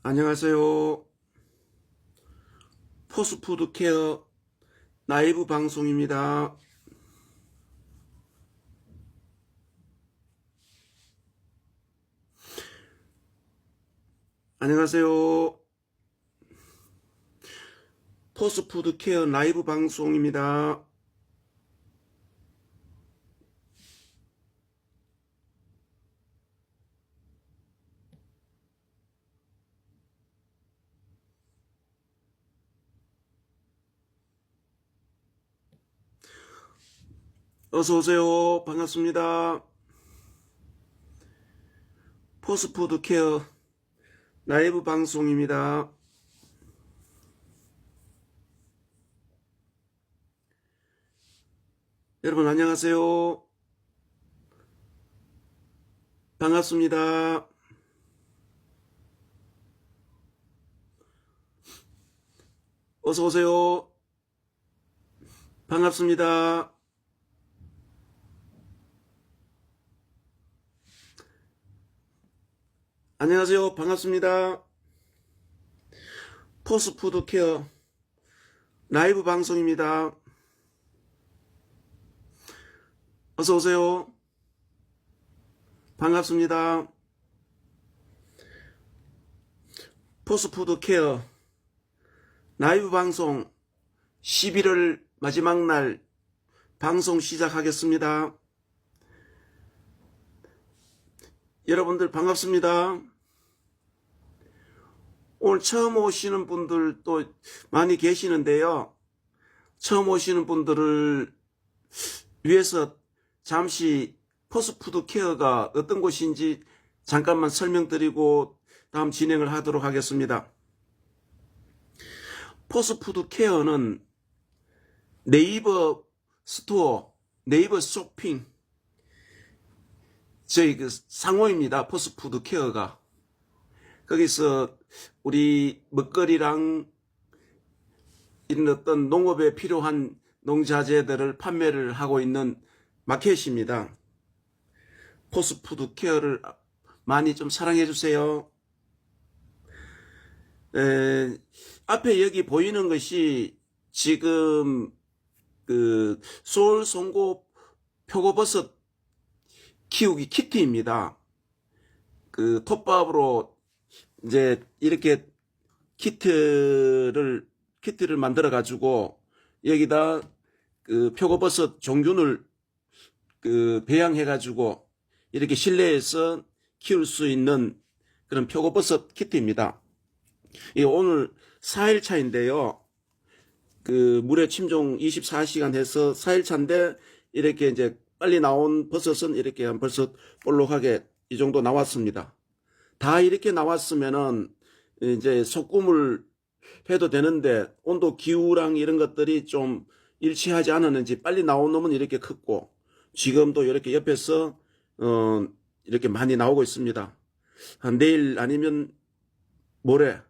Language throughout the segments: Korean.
안녕하세요. 포스푸드 케어 라이브 방송입니다. 안녕하세요. 포스푸드 케어 라이브 방송입니다. 어서오세요. 반갑습니다. 포스푸드 케어 라이브 방송입니다. 여러분 안녕하세요. 반갑습니다. 어서오세요. 반갑습니다. 안녕하세요. 반갑습니다. 포스푸드 케어 라이브 방송입니다. 어서오세요. 반갑습니다. 포스푸드 케어 라이브 방송 11월 마지막 날 방송 시작하겠습니다. 여러분들 반갑습니다. 오늘 처음 오시는 분들도 많이 계시는데요. 처음 오시는 분들을 위해서 잠시 포스푸드 케어가 어떤 곳인지 잠깐만 설명드리고 다음 진행을 하도록 하겠습니다. 포스푸드 케어는 네이버 스토어, 네이버 쇼핑, 저희 그 상호입니다. 포스푸드 케어가. 거기서 우리 먹거리랑 이런 어떤 농업에 필요한 농자재들을 판매를 하고 있는 마켓입니다. 포스푸드 케어를 많이 좀 사랑해 주세요. 앞에 여기 보이는 것이 지금 그 소울 송고 표고버섯 키우기 키트입니다. 그 톱밥으로 이제 이렇게 키트를 만들어 가지고 여기다 그 표고버섯 종균을 그 배양해 가지고 이렇게 실내에서 키울 수 있는 그런 표고버섯 키트입니다. 이 오늘 4일 차인데요. 그 물에 침종 24시간 해서 4일 차인데 이렇게 이제 빨리 나온 버섯은 이렇게 한 벌써 볼록하게 이 정도 나왔습니다. 다 이렇게 나왔으면은 이제 소금을 해도 되는데 온도 기후랑 이런 것들이 좀 일치하지 않았는지 빨리 나온 놈은 이렇게 컸고 지금도 이렇게 옆에서 이렇게 많이 나오고 있습니다. 한 내일 아니면 모레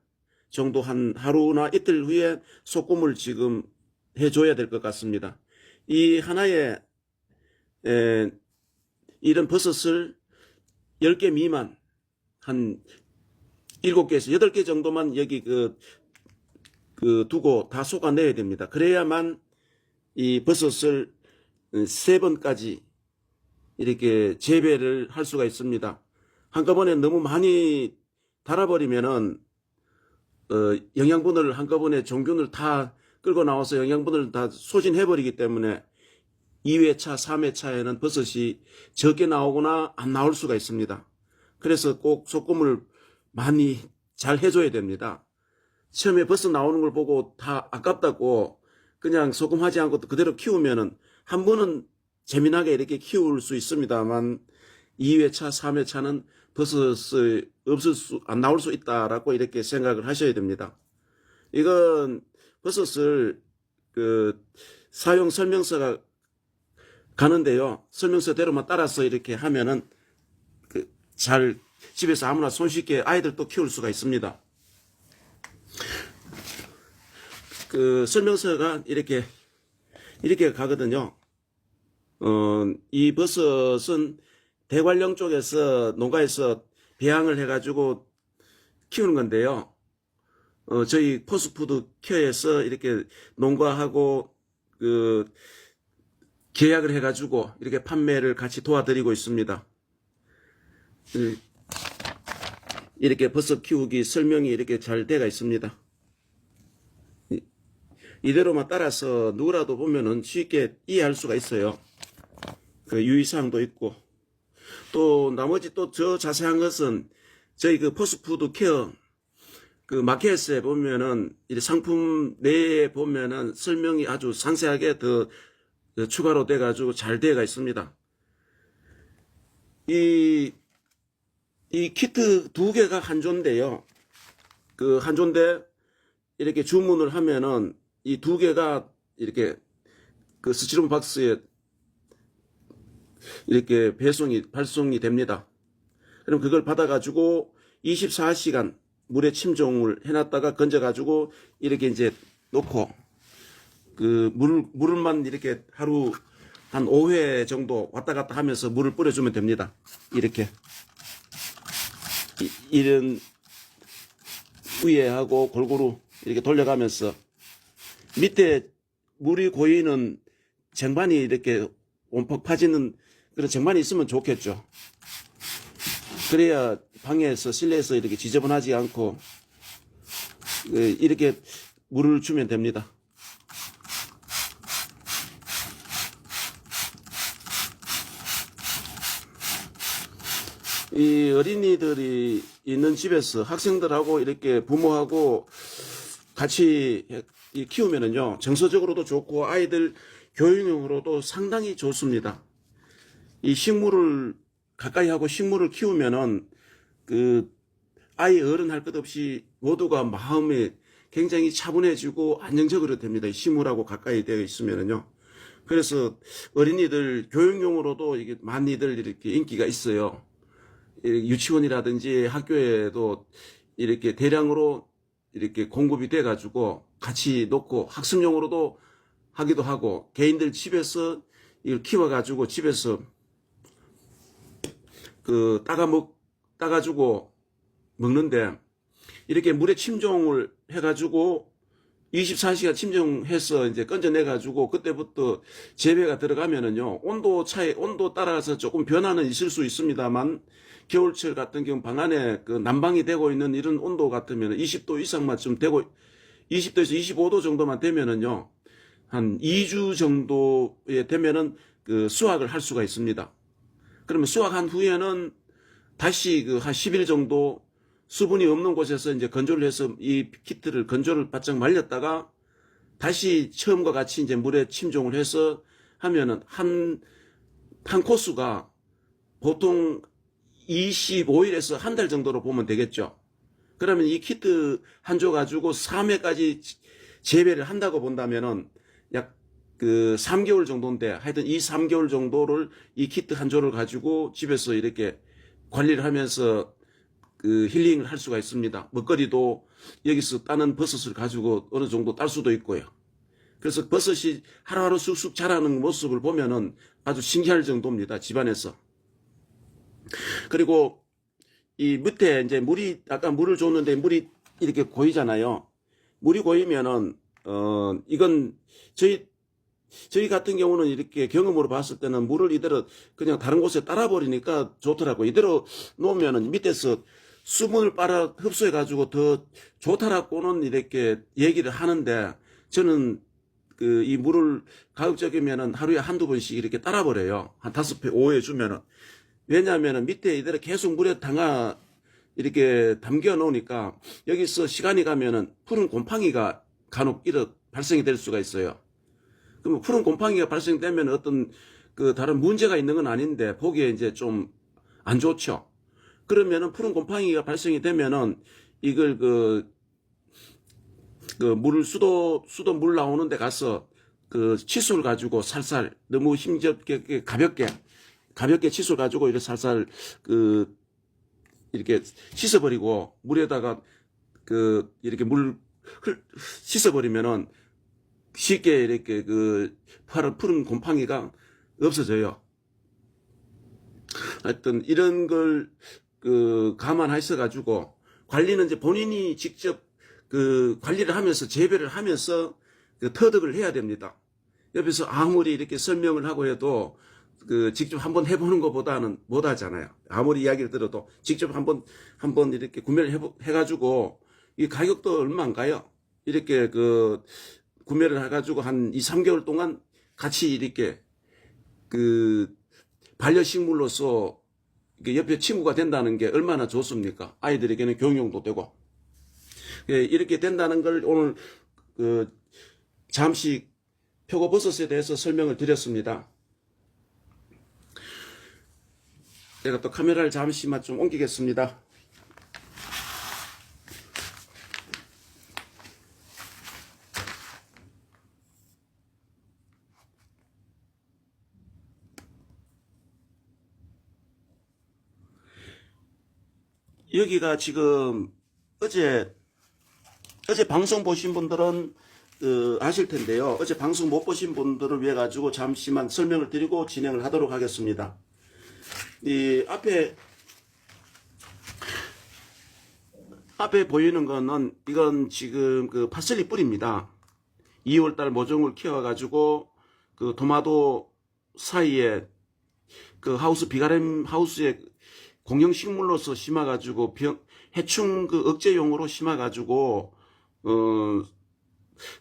정도 한 하루나 이틀 후에 소금을 지금 해줘야 될 것 같습니다. 이 하나에 이런 버섯을 10개 미만 한 7개에서 8개 정도만 여기 두고 다 솎아내야 됩니다. 그래야만 이 버섯을 3번까지 이렇게 재배를 할 수가 있습니다. 한꺼번에 너무 많이 달아버리면은 영양분을 한꺼번에 종균을 다 끌고 나와서 영양분을 다 소진해버리기 때문에 2회차, 3회차에는 버섯이 적게 나오거나 안 나올 수가 있습니다. 그래서 꼭 소금을 많이 잘 해줘야 됩니다. 처음에 버섯 나오는 걸 보고 다 아깝다고 그냥 소금하지 않고 그대로 키우면은 한 번은 재미나게 이렇게 키울 수 있습니다만 2회차, 3회차는 버섯이 안 나올 수 있다라고 이렇게 생각을 하셔야 됩니다. 이건 버섯을 사용 설명서가 가는데요. 설명서대로만 따라서 이렇게 하면은 잘 집에서 아무나 손쉽게 아이들도 키울 수가 있습니다. 설명서가 이렇게 이렇게 가거든요. 이 버섯은 대관령 쪽에서 농가에서 배양을 해가지고 키우는 건데요. 저희 포스푸드 케어에서 이렇게 농가하고 계약을 해가지고 이렇게 판매를 같이 도와드리고 있습니다. 이렇게 버섯 키우기 설명이 이렇게 잘 되어 있습니다. 이대로만 따라서 누구라도 보면은 쉽게 이해할 수가 있어요. 그 유의사항도 있고, 또 나머지 또 저 자세한 것은 저희 그 포스푸드 케어 그 마켓에 보면은 이 상품 내에 보면은 설명이 아주 상세하게 더 추가로 돼가지고 잘 되어가 있습니다. 이 키트 두 개가 한 조인데요. 그 한 조인데 이렇게 주문을 하면은 이 두 개가 이렇게 그 스티로폼 박스에 이렇게 발송이 됩니다. 그럼 그걸 받아가지고 24시간 물에 침종을 해놨다가 건져가지고 이렇게 이제 놓고 그 물만 이렇게 하루 한 5회 정도 왔다 갔다 하면서 물을 뿌려주면 됩니다. 이렇게. 이런 위에 하고 골고루 이렇게 돌려가면서 밑에 물이 고이는 쟁반이 이렇게 온폭 파지는 그런 쟁반이 있으면 좋겠죠. 그래야 방에서 실내에서 이렇게 지저분하지 않고 이렇게 물을 주면 됩니다. 이 어린이들이 있는 집에서 학생들하고 이렇게 부모하고 같이 키우면은요, 정서적으로도 좋고 아이들 교육용으로도 상당히 좋습니다. 이 식물을 가까이 하고 식물을 키우면은 그 아이 어른 할 것 없이 모두가 마음이 굉장히 차분해지고 안정적으로 됩니다. 이 식물하고 가까이 되어 있으면은요. 그래서 어린이들 교육용으로도 이게 많이들 이렇게 인기가 있어요. 유치원이라든지 학교에도 이렇게 대량으로 이렇게 공급이 돼 가지고 같이 놓고 학습용으로도 하기도 하고 개인들 집에서 이걸 키워 가지고 집에서 그 따가지고 먹는데 이렇게 물에 침종을 해가지고 24시간 침종해서 이제 건져내가지고 그때부터 재배가 들어가면은요, 온도 따라서 조금 변화는 있을 수 있습니다만, 겨울철 같은 경우 방 안에 그 난방이 되고 있는 이런 온도 같으면 20도 이상만 좀 되고, 20도에서 25도 정도만 되면은요, 한 2주 정도에 되면은 그 수확을 할 수가 있습니다. 그러면 수확한 후에는 다시 그 한 10일 정도 수분이 없는 곳에서 이제 건조를 해서 이 키트를 건조를 바짝 말렸다가 다시 처음과 같이 이제 물에 침종을 해서 하면은 한 코스가 보통 25일에서 한 달 정도로 보면 되겠죠. 그러면 이 키트 한 조 가지고 3회까지 재배를 한다고 본다면은 약 그 3개월 정도인데 하여튼 이 3개월 정도를 이 키트 한 조를 가지고 집에서 이렇게 관리를 하면서 그 힐링을 할 수가 있습니다. 먹거리도 여기서 따는 버섯을 가지고 어느 정도 딸 수도 있고요. 그래서 버섯이 하루하루 쑥쑥 자라는 모습을 보면은 아주 신기할 정도입니다. 집안에서. 그리고 이 밑에 이제 아까 물을 줬는데 물이 이렇게 고이잖아요. 물이 고이면은, 이건 저희 같은 경우는 이렇게 경험으로 봤을 때는 물을 이대로 그냥 다른 곳에 따라 버리니까 좋더라고요. 이대로 놓으면은 밑에서 수분을 빨아 흡수해 가지고 더 좋다라고는 이렇게 얘기를 하는데 저는 그 이 물을 가급적이면은 하루에 한두 번씩 이렇게 따라 버려요. 한 5회, 5회 주면은. 왜냐하면은 밑에 이대로 계속 물에 이렇게 담겨 놓으니까 여기서 시간이 가면은 푸른 곰팡이가 간혹 발생이 될 수가 있어요. 그러면 푸른 곰팡이가 발생되면 어떤 그 다른 문제가 있는 건 아닌데 보기에 이제 좀 안 좋죠. 그러면은 푸른 곰팡이가 발생이 되면은 이걸 수도 물 나오는 데 가서 그 칫솔 가지고 살살 너무 힘겹게 가볍게 칫솔 가지고 이렇게 살살 이렇게 씻어버리고 물에다가 이렇게 씻어버리면은 쉽게 이렇게 그 푸른 곰팡이가 없어져요. 하여튼 이런 걸 그 감안해서 가지고 관리는 이제 본인이 직접 그 관리를 하면서 재배를 하면서 그 터득을 해야 됩니다. 옆에서 아무리 이렇게 설명을 하고 해도 그 직접 한번 해보는 것보다는 못 하잖아요. 아무리 이야기를 들어도 직접 한번 이렇게 구매를 해가지고 이 가격도 얼마인가요? 이렇게 그 구매를 해가지고 한 2, 3개월 동안 같이 이렇게 그 반려식물로서 옆에 친구가 된다는 게 얼마나 좋습니까? 아이들에게는 교육용도 되고. 이렇게 된다는 걸 오늘 그 잠시 표고버섯에 대해서 설명을 드렸습니다. 제가 또 카메라를 잠시만 좀 옮기겠습니다. 여기가 지금 어제 방송 보신 분들은 아실 텐데요. 어제 방송 못 보신 분들을 위해 가지고 잠시만 설명을 드리고 진행을 하도록 하겠습니다. 이 앞에 보이는 거는 이건 지금 그 파슬리 뿌리입니다. 2월달 모종을 키워가지고 그 도마도 사이에 그 비가렘 하우스에 공영식물로서 심어가지고 해충 그 억제용으로 심어가지고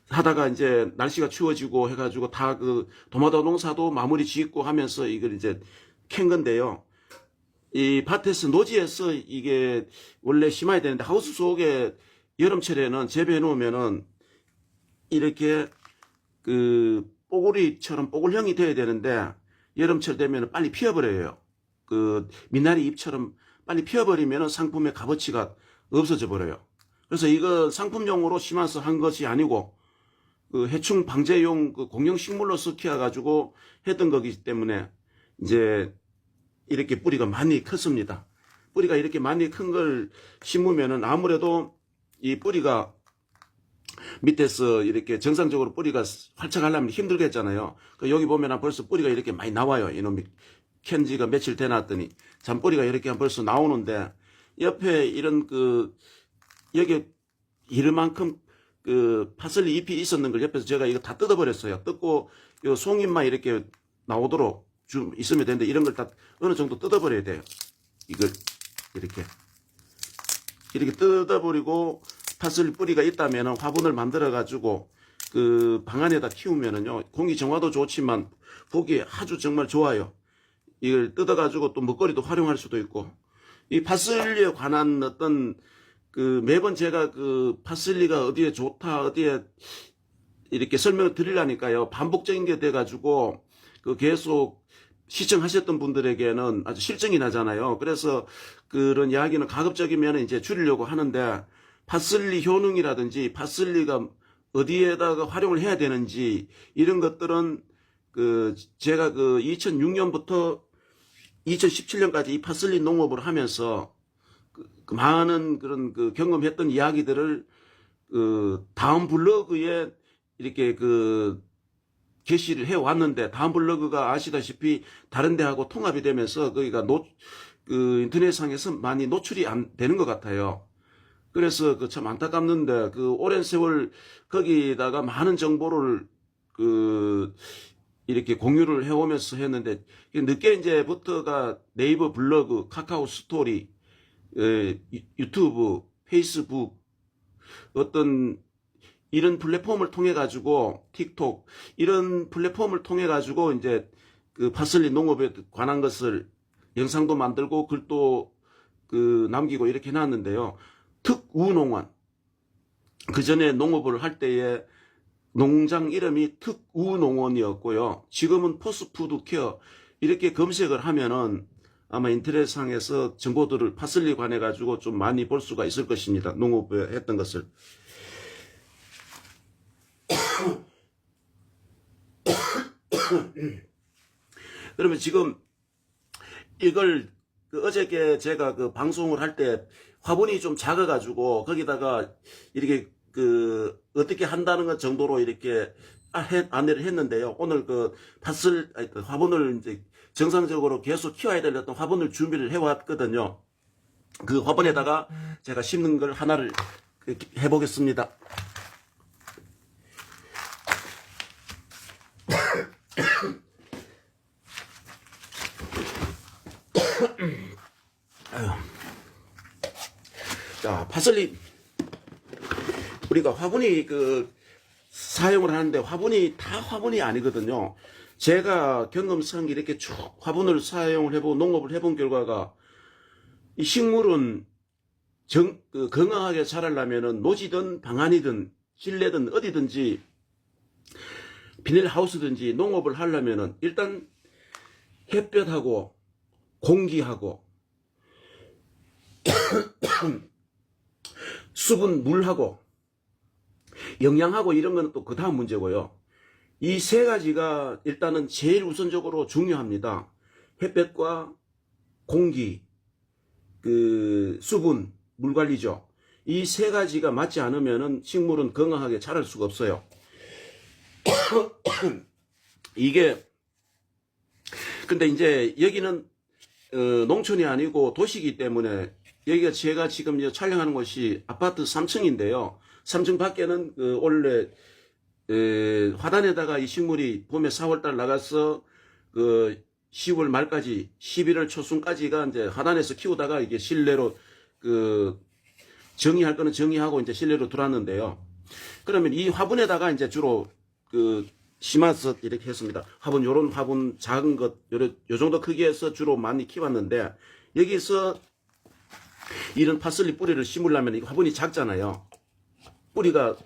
하다가 이제 날씨가 추워지고 해가지고 다 그 도마도 농사도 마무리 짓고 하면서 이걸 이제 캔 건데요. 이 밭에서 노지에서 이게 원래 심어야 되는데 하우스 속에 여름철에는 재배해 놓으면은 이렇게 그 뽀글이처럼 뽀글형이 돼야 되는데 여름철 되면 빨리 피어버려요. 그 미나리 잎처럼 빨리 피어버리면 상품의 값어치가 없어져 버려요. 그래서 이거 상품용으로 심어서 한 것이 아니고 그 해충 방제용 그 공용식물로서 키워가지고 했던 거기 때문에 이제 이렇게 뿌리가 많이 컸습니다. 뿌리가 이렇게 많이 큰 걸 심으면은 아무래도 이 뿌리가 밑에서 이렇게 정상적으로 뿌리가 활짝 하려면 힘들겠잖아요. 여기 보면 벌써 뿌리가 이렇게 많이 나와요. 이놈이 캔지가 며칠 되놨더니 잔뿌리가 이렇게 벌써 나오는데 옆에 이런 그 여기 이만큼 그 파슬리 잎이 있었는 걸 옆에서 제가 이거 다 뜯어버렸어요. 뜯고 요 송잎만 이렇게 나오도록 좀 있으면 되는데 이런 걸 다 어느 정도 뜯어버려야 돼요. 이걸 이렇게 뜯어버리고 파슬리 뿌리가 있다면 화분을 만들어 가지고 그 방 안에다 키우면은요 공기 정화도 좋지만 보기 아주 정말 좋아요. 이걸 뜯어 가지고 또 먹거리도 활용할 수도 있고 이 파슬리에 관한 어떤 그 매번 제가 그 파슬리가 어디에 좋다 어디에 이렇게 설명을 드리려니까요 반복적인 게 돼 가지고 그 계속 시청하셨던 분들에게는 아주 실증이 나잖아요. 그래서 그런 이야기는 가급적이면 이제 줄이려고 하는데 파슬리 효능이라든지 파슬리가 어디에다가 활용을 해야 되는지 이런 것들은 그 제가 그 2006년부터 2017년까지 이 파슬리 농업을 하면서 그 많은 그런 그 경험했던 이야기들을 그 다음 블로그에 이렇게 그 게시를 해 왔는데 다음 블로그가 아시다시피 다른 데하고 통합이 되면서 거기가 그 인터넷상에서 많이 노출이 안 되는 것 같아요. 그래서 그 참 안타깝는데 그 오랜 세월 거기다가 많은 정보를 그 이렇게 공유를 해오면서 했는데 늦게 이제부터가 네이버 블로그, 카카오 스토리, 유튜브, 페이스북 어떤 이런 플랫폼을 통해 가지고 틱톡 이런 플랫폼을 통해 가지고 이제 그 파슬리 농업에 관한 것을 영상도 만들고 글도 그 남기고 이렇게 해놨는데요. 특우농원 그 전에 농업을 할 때에 농장 이름이 특우농원이었고요. 지금은 포스푸드케어 이렇게 검색을 하면은 아마 인터넷상에서 정보들을 파슬리 관해 가지고 좀 많이 볼 수가 있을 것입니다. 농업에 했던 것을. 그러면 지금 이걸 그 어저께 제가 그 방송을 할 때 화분이 좀 작아가지고 거기다가 이렇게 그 어떻게 한다는 것 정도로 이렇게 안내를 했는데요. 오늘 그 화분을 이제 정상적으로 계속 키워야 될 어떤 화분을 준비를 해왔거든요. 그 화분에다가 제가 심는 걸 하나를 해보겠습니다. 자, 파슬리 우리가 화분이 사용을 하는데 화분이 다 화분이 아니거든요. 제가 경험상 이렇게 쭉 화분을 사용을 해보고 농업을 해본 결과가 이 식물은 건강하게 자라려면은 노지든 방안이든 실내든 어디든지 비닐하우스든지 농업을 하려면은 일단 햇볕하고 공기하고 수분 물하고 영양하고 이런 거는 또 그 다음 문제고요. 이 세 가지가 일단은 제일 우선적으로 중요합니다. 햇볕과 공기, 수분, 물 관리죠. 이 세 가지가 맞지 않으면은 식물은 건강하게 자랄 수가 없어요. 이게 근데 이제 여기는 농촌이 아니고 도시이기 때문에 여기가 제가 지금 촬영하는 곳이 아파트 3층인데요. 3층 밖에는 원래 화단에다가 이 식물이 봄에 4월달 나가서 10월 말까지 11월 초순까지가 이제 화단에서 키우다가 이게 실내로 정리할 거는 정리하고 이제 실내로 들어왔는데요. 그러면 이 화분에다가 이제 주로 심어서 이렇게 했습니다. 요런 화분 작은 것, 요 정도 크기에서 주로 많이 키웠는데, 여기서 이런 파슬리 뿌리를 심으려면 이 화분이 작잖아요. 뿌리가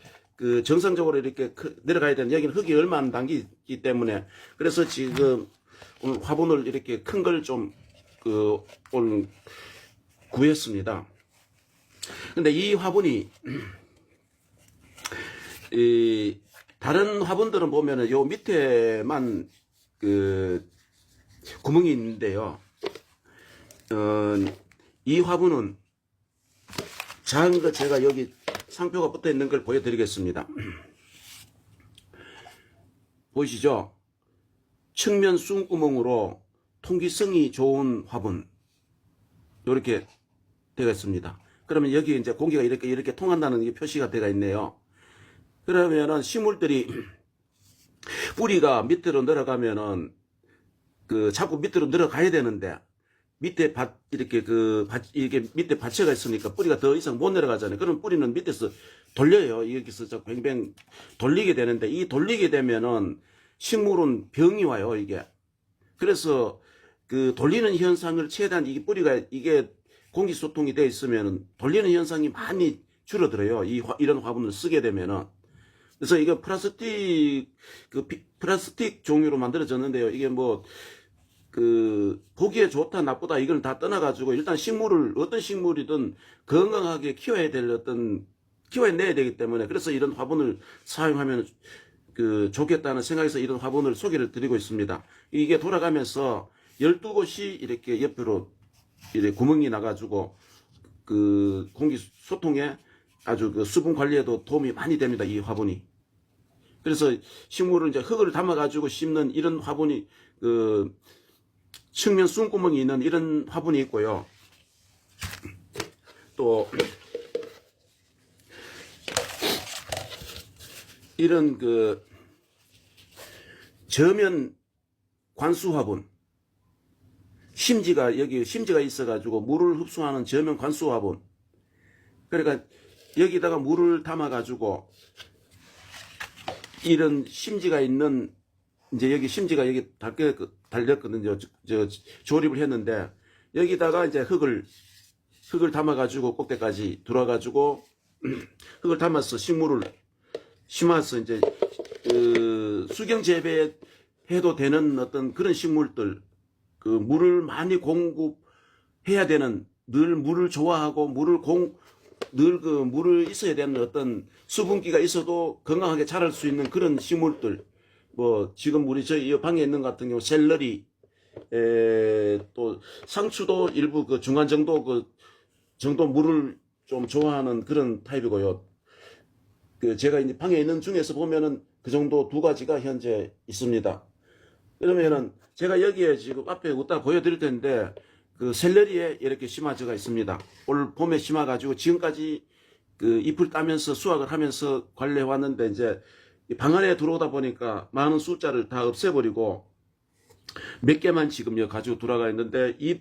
정상적으로 이렇게 내려가야 되는, 여기는 흙이 얼마 안 담기기 때문에, 그래서 지금 오늘 화분을 이렇게 큰 걸 좀 오늘 구했습니다. 근데 이 화분이 다른 화분들은 보면은 요 밑에만 구멍이 있는데요. 이 화분은 작은 거 제가 여기 상표가 붙어 있는 걸 보여드리겠습니다. 보이시죠? 측면 숨구멍으로 통기성이 좋은 화분. 이렇게 되어 있습니다. 그러면 여기 이제 공기가 이렇게 통한다는 게 표시가 되어 있네요. 그러면은 식물들이 뿌리가 밑으로 내려가면은 자꾸 밑으로 내려가야 되는데 밑에 이렇게 밑에 받쳐가 있으니까 뿌리가 더 이상 못 내려가잖아요. 그럼 뿌리는 밑에서 돌려요. 여기서 뱅뱅 돌리게 되는데 이 돌리게 되면은 식물은 병이 와요, 이게. 그래서 돌리는 현상을 최대한 이게 공기 소통이 되어 있으면은 돌리는 현상이 많이 줄어들어요. 이런 화분을 쓰게 되면은. 그래서 이게 플라스틱 종류로 만들어졌는데요. 이게 보기에 좋다 나쁘다 이걸 다 떠나가지고 일단 어떤 식물이든 건강하게 키워내야 되기 때문에 그래서 이런 화분을 사용하면 좋겠다는 생각에서 이런 화분을 소개를 드리고 있습니다. 이게 돌아가면서 12곳이 이렇게 옆으로 이렇게 구멍이 나가지고 공기 소통에 아주 수분 관리에도 도움이 많이 됩니다. 이 화분이. 그래서 식물을 이제 흙을 담아가지고 심는 이런 화분이 측면 숨구멍이 있는 이런 화분이 있고요. 또 이런 저면 관수 화분. 여기 심지가 있어가지고 물을 흡수하는 저면 관수 화분. 그러니까 여기다가 물을 담아가지고 이런 심지가 있는 이제 여기 심지가 여기 달렸거든요. 조립을 했는데 여기다가 이제 흙을 담아가지고 꼭대까지 들어와가지고 흙을 담아서 식물을 심어서 이제 수경 재배해도 되는 어떤 그런 식물들 물을 많이 공급해야 되는 늘 물을 좋아하고 물을 있어야 되는 어떤 수분기가 있어도 건강하게 자랄 수 있는 그런 식물들 지금 우리 이 방에 있는 것 같은 경우 샐러리 또 상추도 일부 중간 정도 정도 물을 좀 좋아하는 그런 타입이고요. 제가 이제 방에 있는 중에서 보면은 그 정도 두 가지가 현재 있습니다. 그러면은 제가 여기에 지금 앞에 웃다 보여드릴 텐데 그 샐러리에 이렇게 심어져가 있습니다. 올 봄에 심어가지고 지금까지 그 잎을 따면서 수확을 하면서 관리해 왔는데 이제 방 안에 들어오다 보니까 많은 숫자를 다 없애버리고 몇 개만 지금 여기 가지고 돌아가 있는데 이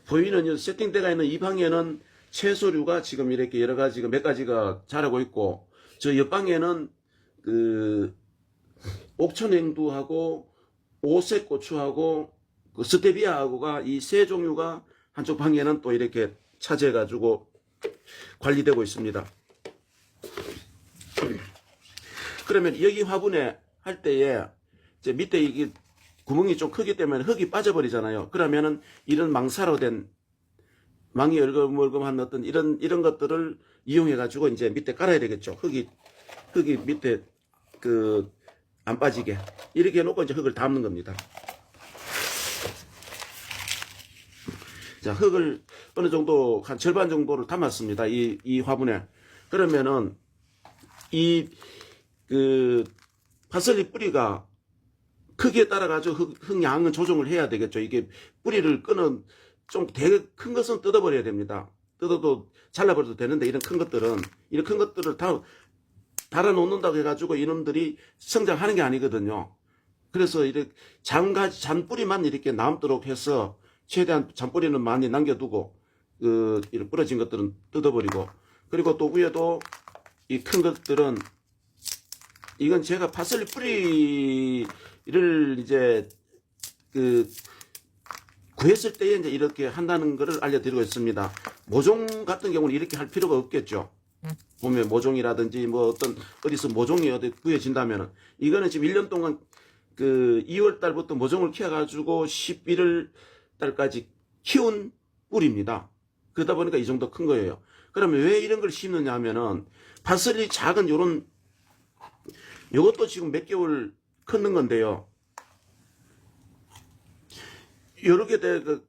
보이는 세팅되어 있는 이 방에는 채소류가 지금 이렇게 여러 가지가 몇 가지가 자라고 있고 저 옆방에는 그 옥천행두하고 오색고추하고 그 스테비아하고가 이 세 종류가 한쪽 방에는 또 이렇게 차지해 가지고 관리되고 있습니다. 그러면 여기 화분에 할 때에 이제 밑에 이게 구멍이 좀 크기 때문에 흙이 빠져버리잖아요. 그러면은 이런 망사로 된 망이 얼금얼금한 어떤 이런 것들을 이용해 가지고 이제 밑에 깔아야 되겠죠. 흙이 밑에 그 안 빠지게 이렇게 해놓고 이제 흙을 담는 겁니다. 자, 흙을 어느 정도 한 절반 정도를 담았습니다. 이 화분에. 그러면은 그 파슬리 뿌리가 크기에 따라 가지고 흙 양은 조정을 해야 되겠죠. 이게 뿌리를 좀 되게 큰 것은 뜯어버려야 됩니다. 뜯어도 잘라버려도 되는데 이런 큰 것들을 다 달아놓는다고 해가지고 이놈들이 성장하는 게 아니거든요. 그래서 이렇게 잔뿌리만 이렇게 남도록 해서 최대한 잔뿌리는 많이 남겨두고 이렇게 부러진 것들은 뜯어버리고 그리고 또 위에도 이 큰 것들은 이건 제가 파슬리 뿌리를 이제 구했을 때에 이제 이렇게 한다는 것을 알려드리고 있습니다. 모종 같은 경우는 이렇게 할 필요가 없겠죠. 보면 모종이라든지 뭐 어디서 모종이 어디 구해진다면은 이거는 지금 1년 동안 2월 달부터 모종을 키워가지고 11월 달까지 키운 뿌리입니다. 그러다 보니까 이 정도 큰 거예요. 그러면 왜 이런 걸 심느냐 하면은 파슬리 작은 요것도 지금 몇 개월 크는 건데요. 요렇게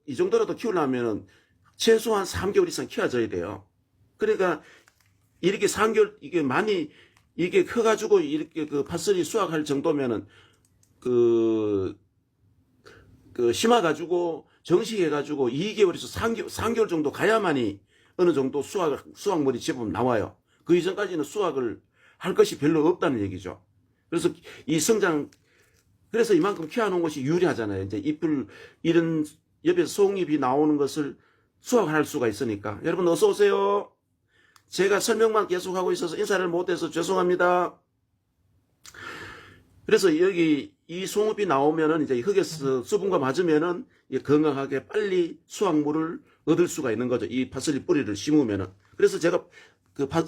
이 정도라도 키우려면은 최소한 3개월 이상 키워져야 돼요. 그러니까 이렇게 3개월 이게 많이 이게 커가지고 이렇게 파슬리 수확할 정도면은 심어가지고 정식해가지고 2개월에서 3개월 정도 가야만이 어느 정도 수확물이 제법 나와요. 그 이전까지는 수확을 할 것이 별로 없다는 얘기죠. 그래서 그래서 이만큼 키워놓은 것이 유리하잖아요. 이제 이런 옆에서 송잎이 나오는 것을 수확할 수가 있으니까. 여러분 어서 오세요. 제가 설명만 계속하고 있어서 인사를 못해서 죄송합니다. 그래서 여기 이 송잎이 나오면은 이제 흙에서 수분과 맞으면은 건강하게 빨리 수확물을 얻을 수가 있는 거죠. 이 파슬리 뿌리를 심으면은. 그래서 제가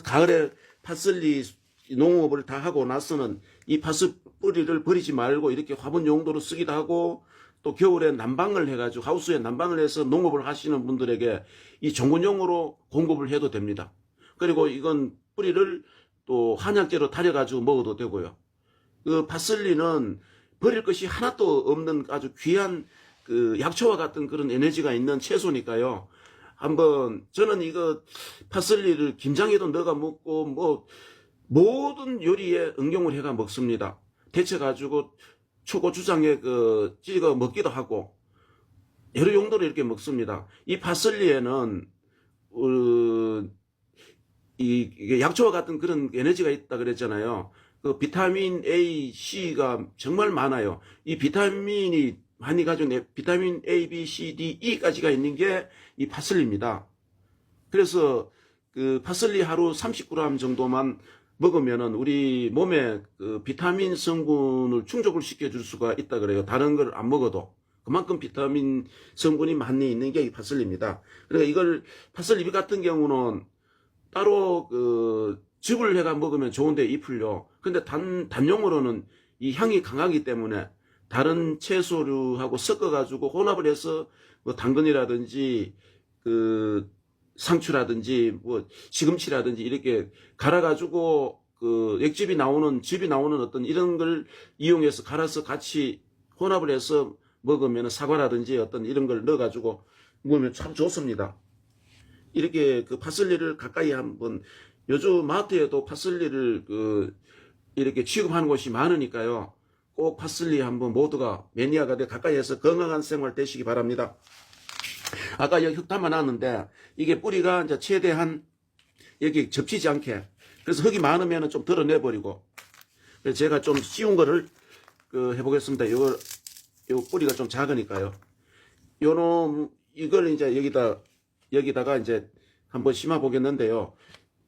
가을에 파슬리 농업을 다 하고 나서는 이 파슬리 뿌리를 버리지 말고 이렇게 화분 용도로 쓰기도 하고 또 겨울에 난방을 해가지고 하우스에 난방을 해서 농업을 하시는 분들에게 이 전문용으로 공급을 해도 됩니다. 그리고 이건 뿌리를 또 한약재로 달여가지고 먹어도 되고요. 파슬리는 버릴 것이 하나도 없는 아주 귀한 약초와 같은 그런 에너지가 있는 채소니까요. 저는 이거 파슬리를 김장에도 넣어가 먹고 뭐 모든 요리에 응용을 해가 먹습니다. 데쳐가지고 초고추장에 찍어 먹기도 하고 여러 용도로 이렇게 먹습니다. 이 파슬리에는 이게 약초와 같은 그런 에너지가 있다 그랬잖아요. 비타민 A, C가 정말 많아요. 이 비타민이 많이 가지고 비타민 A, B, C, D, E까지가 있는 게 이 파슬리입니다. 그래서 파슬리 하루 30g 정도만 먹으면은 우리 몸에 비타민 성분을 충족을 시켜줄 수가 있다 그래요. 다른 걸 안 먹어도. 그만큼 비타민 성분이 많이 있는 게 이 파슬리입니다. 그러니까 이걸 파슬리 같은 경우는 따로 즙을 해가 먹으면 좋은데 잎을요. 근데 단용으로는 이 향이 강하기 때문에 다른 채소류하고 섞어가지고 혼합을 해서 뭐 당근이라든지 상추라든지 뭐 시금치라든지 이렇게 갈아가지고 즙이 나오는 어떤 이런 걸 이용해서 갈아서 같이 혼합을 해서 먹으면 사과라든지 어떤 이런 걸 넣어가지고 먹으면 참 좋습니다. 이렇게 파슬리를 가까이 한번 요즘 마트에도 파슬리를 이렇게 취급하는 곳이 많으니까요. 꼭 파슬리 한번 모두가 매니아가 돼 가까이에서 건강한 생활 되시기 바랍니다. 아까 여기 흙 담아놨는데 이게 뿌리가 이제 최대한 여기 접히지 않게, 그래서 흙이 많으면 좀 덜어내버리고, 그래서 제가 좀 쉬운 거를 해보겠습니다. 요 뿌리가 좀 작으니까요. 이걸 이제 여기다가 이제 한번 심어 보겠는데요.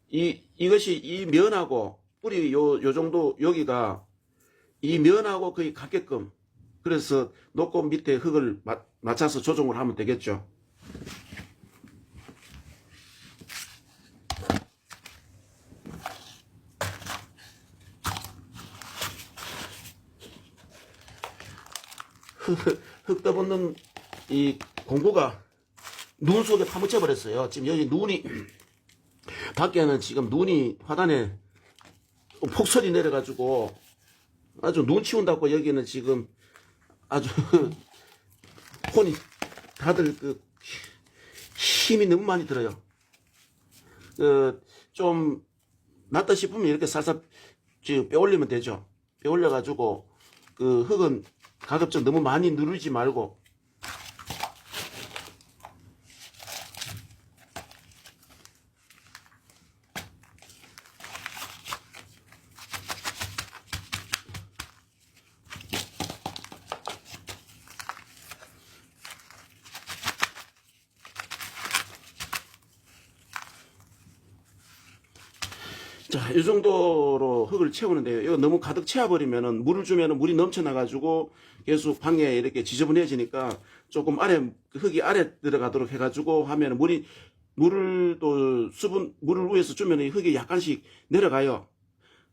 이것이 이 면하고 뿌리 요 정도 여기가 이 면하고 거의 같게끔, 그래서 놓고 밑에 흙을 맞춰서 조정을 하면 되겠죠. 흙 떠붓는 이 공구가 눈 속에 파묻혀 버렸어요. 지금 여기 눈이 밖에는 지금 눈이 화단에 폭설이 내려가지고 아주 눈 치운다고 여기는 지금 아주 혼이 다들 힘이 너무 많이 들어요. 좀 낫다 싶으면 이렇게 살살 지금 빼올리면 되죠. 빼올려가지고 흙은 가급적 너무 많이 누르지 말고, 자, 이 정도로 흙을 채우는데요. 이거 너무 가득 채워버리면은 물을 주면은 물이 넘쳐나가지고 계속 방에 이렇게 지저분해지니까 조금 흙이 아래 들어가도록 해가지고 하면은 물을 위에서 주면 흙이 약간씩 내려가요.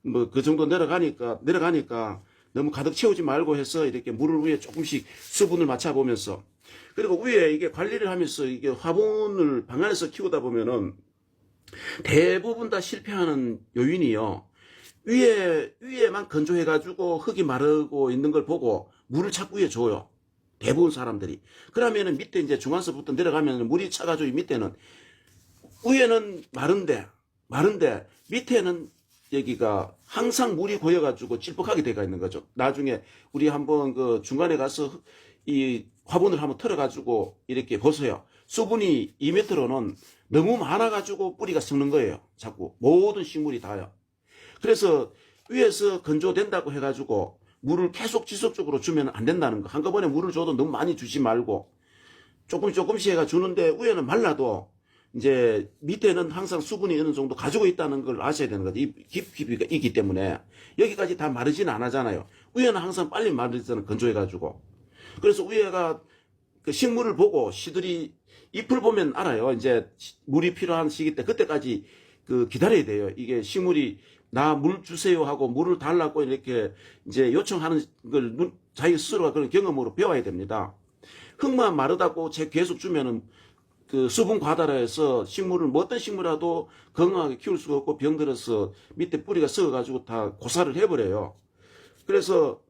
뭐 그 정도 내려가니까 너무 가득 채우지 말고 해서 이렇게 물을 위에 조금씩 수분을 맞춰보면서, 그리고 위에 이게 관리를 하면서 이게 화분을 방 안에서 키우다 보면은 대부분 다 실패하는 요인이요. 위에만 건조해가지고 흙이 마르고 있는 걸 보고 물을 자꾸 위에 줘요. 대부분 사람들이. 그러면은 밑에 이제 중간서부터 내려가면 물이 차가지고 밑에는, 위에는 마른데 밑에는 여기가 항상 물이 고여가지고 찔뻑하게 돼가 있는 거죠. 나중에 우리 한번 중간에 가서 이 화분을 한번 털어가지고 이렇게 보세요. 수분이 2m로는 너무 많아가지고 뿌리가 썩는 거예요. 자꾸 모든 식물이 다요. 그래서 위에서 건조된다고 해가지고 물을 계속 지속적으로 주면 안 된다는 거. 한꺼번에 물을 줘도 너무 많이 주지 말고 조금씩 해가 주는데, 위에는 말라도 이제 밑에는 항상 수분이 어느 정도 가지고 있다는 걸 아셔야 되는 거죠. 이 깊이가 있기 때문에. 여기까지 다 마르지는 않아잖아요. 위에는 항상 빨리 마르잖아요. 건조해가지고. 그래서 위에가 식물을 보고 잎을 보면 알아요. 이제 물이 필요한 시기 때 그때까지 기다려야 돼요. 이게 식물이 나 물 주세요 하고 물을 달라고 이렇게 이제 요청하는 걸 자기 스스로가 그런 경험으로 배워야 됩니다. 흙만 마르다고 계속 주면은 수분 과다라 해서 어떤 식물이라도 건강하게 키울 수가 없고 병들어서 밑에 뿌리가 썩어가지고 다 고사를 해버려요. 그래서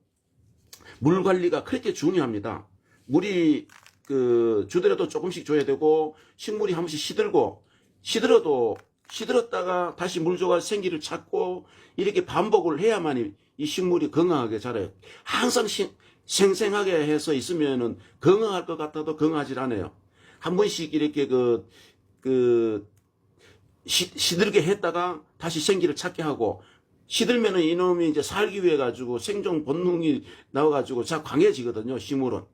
물 관리가 그렇게 중요합니다. 물이 주더라도 조금씩 줘야 되고, 식물이 한 번씩 시들었다가 다시 물 줘가 생기를 찾고 이렇게 반복을 해야만 이 식물이 건강하게 자라요. 항상 생생하게 해서 있으면은 건강할 것 같아도 건강하지 않아요. 한 번씩 이렇게 시들게 했다가 다시 생기를 찾게 하고, 시들면은 이놈이 이제 살기 위해 가지고 생존 본능이 나와가지고 자꾸 강해지거든요, 식물은.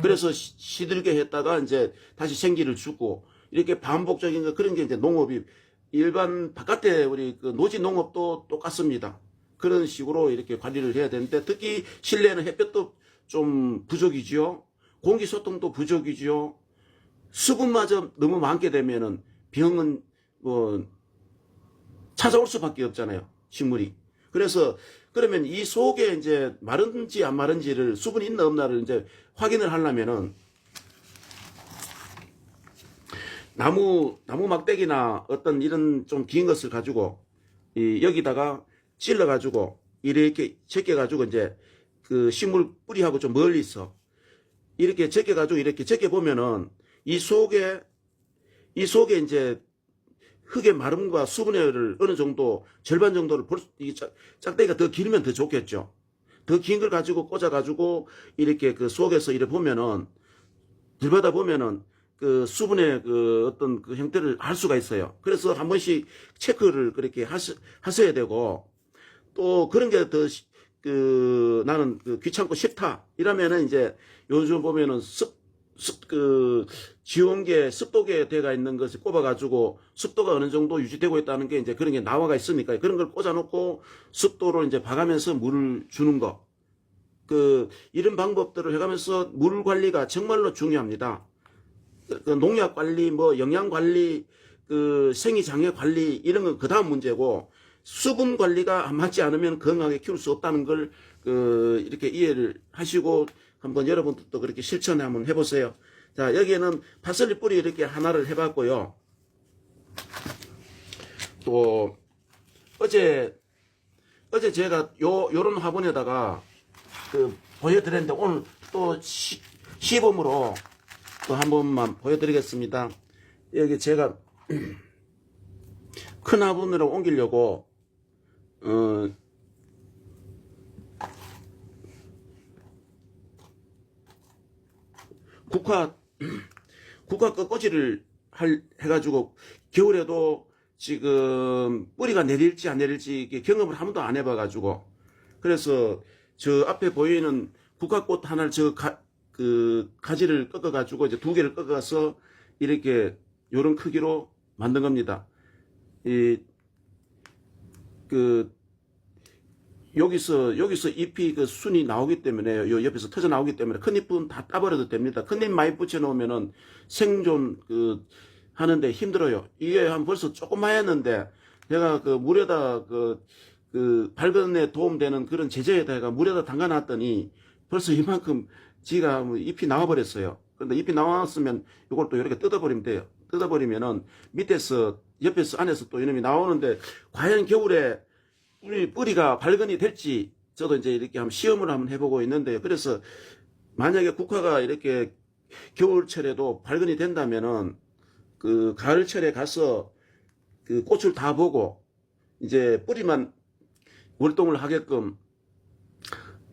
그래서 시들게 했다가 이제 다시 생기를 주고, 이렇게 반복적인 그런 게 이제 농업이, 일반 바깥에 우리 노지 농업도 똑같습니다. 그런 식으로 이렇게 관리를 해야 되는데, 특히 실내는 햇볕도 좀 부족이지요. 공기 소통도 부족이지요. 수분마저 너무 많게 되면은 병은 찾아올 수밖에 없잖아요, 식물이. 그래서 그러면 이 속에 이제 마른지 안 마른지를, 수분이 있나 없나를 이제 확인을 하려면은 나무 막대기나 어떤 이런 좀 긴 것을 가지고 여기다가 찔러 가지고 이렇게 제껴 가지고 이제 식물 뿌리하고 좀 멀리서 이렇게 제껴 가지고 이렇게 제껴 보면은 이 속에 이제 흙의 마름과 수분율을 어느 정도 절반 정도를 이 짝대기가 더 길면 더 좋겠죠. 더 긴 걸 가지고 꽂아가지고 이렇게 그 속에서 이래 보면은 들여다 보면은 그 수분의 그 어떤 그 형태를 알 수가 있어요. 그래서 한 번씩 체크를 그렇게 하셔야 되고, 또 그런 게 더 나는 그 귀찮고 싫다 이러면은 이제 요즘 보면은 그 지온계 습도계 대가 있는 것을 꼽아가지고 습도가 어느 정도 유지되고 있다는 게 이제 그런 게 나와가 있으니까 그런 걸 꽂아놓고 습도를 이제 봐가면서 물을 주는 거, 이런 방법들을 해가면서 물 관리가 정말로 중요합니다. 그 농약 관리, 뭐 영양 관리, 그 생리장애 관리 이런 건 그 다음 문제고, 수분 관리가 맞지 않으면 건강하게 키울 수 없다는 걸 이렇게 이해를 하시고 한번 여러분들도 그렇게 실천을 한번 해보세요. 자, 여기에는 파슬리 뿌리 이렇게 하나를 해봤고요. 또 어제 제가 요런 화분에다가 보여드렸는데 오늘 또 시범으로 또 한 번만 보여드리겠습니다. 여기 제가 큰 화분으로 옮기려고 국화 꺾꽂이를 해가지고 겨울에도 지금 뿌리가 내릴지 안 내릴지 경험을 한 번도 안 해봐가지고, 그래서 저 앞에 보이는 국화꽃 하나를 가지를 꺾어가지고 이제 2개를 꺾어서 이렇게 요런 크기로 만든 겁니다. 여기서 잎이 그 순이 나오기 때문에 요 옆에서 터져 나오기 때문에 큰 잎은 다 따버려도 됩니다. 큰 잎 많이 붙여 놓으면은 생존 하는데 힘들어요. 이게 한 벌써 조그마했는데 제가 물에다 발근에 도움되는 그런 제재에다가 물에다 담가 놨더니 벌써 이만큼 지가 잎이 나와 버렸어요. 그런데 잎이 나왔으면 이걸 또 이렇게 뜯어버리면 돼요. 뜯어버리면은 밑에서 옆에서 안에서 또 이놈이 나오는데, 과연 겨울에 뿌리가 발근이 될지 저도 이제 이렇게 한번 시험을 한번 해보고 있는데요. 그래서 만약에 국화가 이렇게 겨울철에도 발근이 된다면은 가을철에 가서 꽃을 다 보고 이제 뿌리만 월동을 하게끔